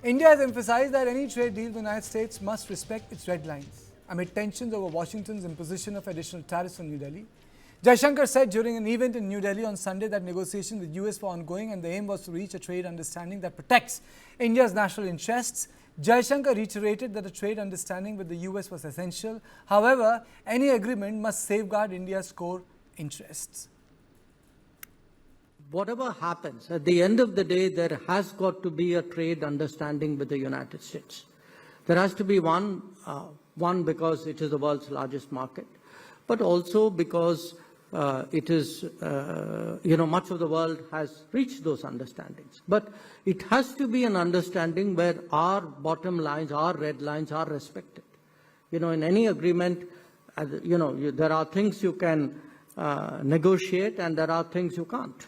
India has emphasized that any trade deal with the United States must respect its red lines amid tensions over Washington's imposition of additional tariffs on New Delhi. Jaishankar said during an event in New Delhi on Sunday that negotiations with US were ongoing and the aim was to reach a trade understanding that protects India's national interests. Jaishankar reiterated that a trade understanding with the US was essential. However, any agreement must safeguard India's core interests. Whatever happens, at the end of the day, there has got to be a trade understanding with the United States. There has to be one because it is the world's largest market, but also because it is, much of the world has reached those understandings. But it has to be an understanding where our bottom lines, our red lines are respected. In any agreement, there are things you can negotiate and there are things you can't.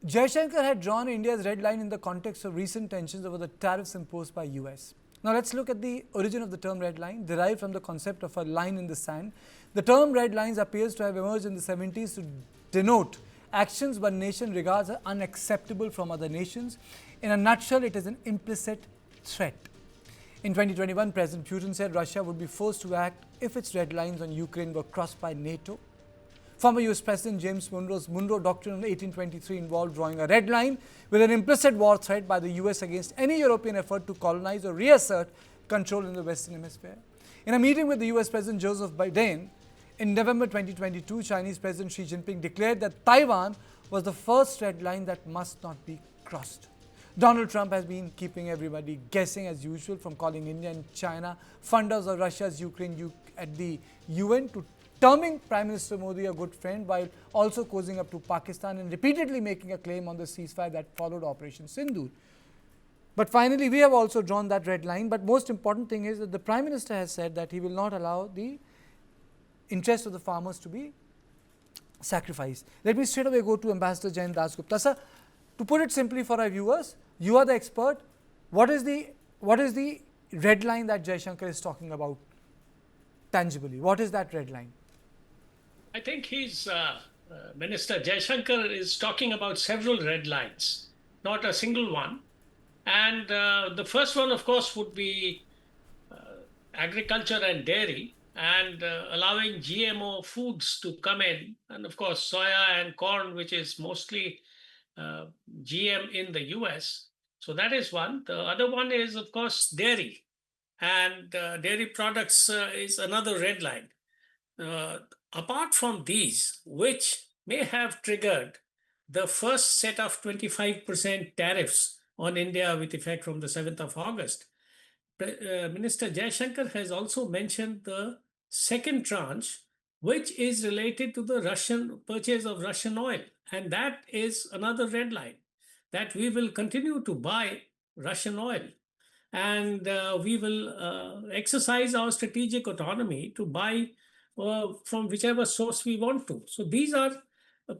Jaishankar had drawn India's red line in the context of recent tensions over the tariffs imposed by US. Now let's look at the origin of the term red line, derived from the concept of a line in the sand. The term red lines appears to have emerged in the 70s to denote actions one nation regards as unacceptable from other nations. In a nutshell, it is an implicit threat. In 2021, President Putin said Russia would be forced to act if its red lines on Ukraine were crossed by NATO. Former US President James Monroe's Monroe Doctrine of 1823 involved drawing a red line with an implicit war threat by the US against any European effort to colonize or reassert control in the Western Hemisphere. In a meeting with the US President Joseph Biden in November 2022, Chinese President Xi Jinping declared that Taiwan was the first red line that must not be crossed. Donald Trump has been keeping everybody guessing as usual, from calling India and China funders of Russia's Ukraine at the UN to terming Prime Minister Modi a good friend, while also cozying up to Pakistan and repeatedly making a claim on the ceasefire that followed Operation Sindoor. But finally, we have also drawn that red line. But most important thing is that the Prime Minister has said that he will not allow the interest of the farmers to be sacrificed. Let me straight away go to Ambassador Jain Dasgupta. Sir, to put it simply for our viewers, you are the expert. What is the red line that Jaishankar is talking about tangibly? What is that red line? I think Minister Jaishankar is talking about several red lines, not a single one. And the first one, of course, would be agriculture and dairy, and allowing GMO foods to come in. And of course, soya and corn, which is mostly GM in the US. So that is one. The other one is, of course, dairy. And dairy products is another red line. Apart from these, which may have triggered the first set of 25% tariffs on India with effect from the 7th of August, Minister Jaishankar has also mentioned the second tranche, which is related to the Russian purchase of Russian oil. And that is another red line, that we will continue to buy Russian oil. And we will exercise our strategic autonomy to buy from whichever source we want to. So these are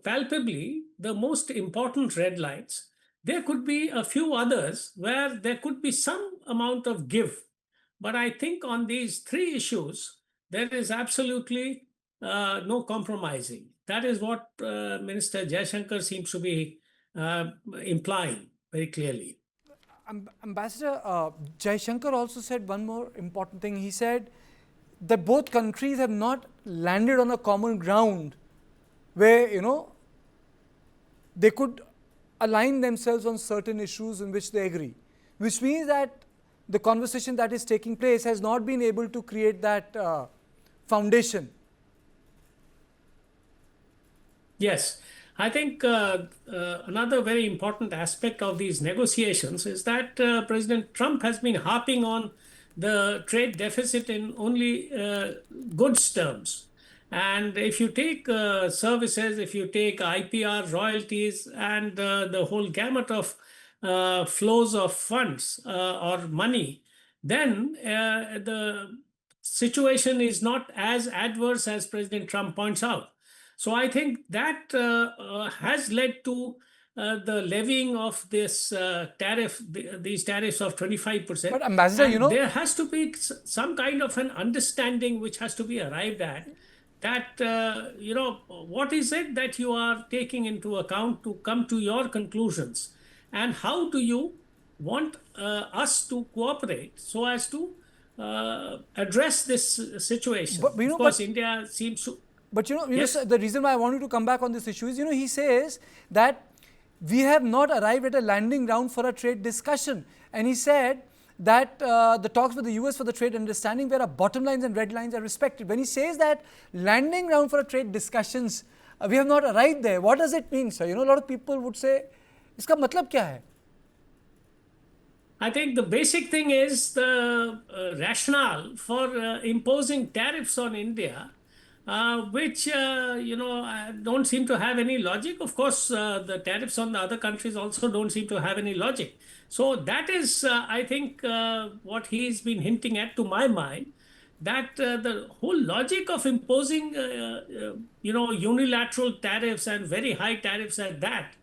palpably the most important red lines. There could be a few others where there could be some amount of give. But I think on these three issues, there is absolutely no compromising. That is what Minister Jaishankar seems to be implying very clearly. Ambassador, Jaishankar also said one more important thing. He said that both countries have not landed on a common ground where, they could align themselves on certain issues in which they agree, which means that the conversation that is taking place has not been able to create that foundation. Yes. I think another very important aspect of these negotiations is that President Trump has been harping on the trade deficit in only goods terms. And if you take services, if you take IPR, royalties, and the whole gamut of flows of funds or money, then the situation is not as adverse as President Trump points out. So I think that has led to the levying of this these tariffs of 25%. But Ambassador, there has to be some kind of an understanding which has to be arrived at, that, what is it that you are taking into account to come to your conclusions? and how do you want us to cooperate so as to address this situation? But, Of course, India seems to. But Yes. sir, the reason why I wanted to come back on this issue is, he says that we have not arrived at a landing ground for a trade discussion. And he said that the talks with the US for the trade understanding where our bottom lines and red lines are respected. When he says that landing ground for a trade discussions, we have not arrived there, what does it mean, sir? A lot of people would say, iska matlab kya hai? I think the basic thing is the rationale for imposing tariffs on India, which don't seem to have any logic. Of course, the tariffs on the other countries also don't seem to have any logic. So that is, I think, what he's been hinting at, to my mind, that the whole logic of imposing, unilateral tariffs and very high tariffs at that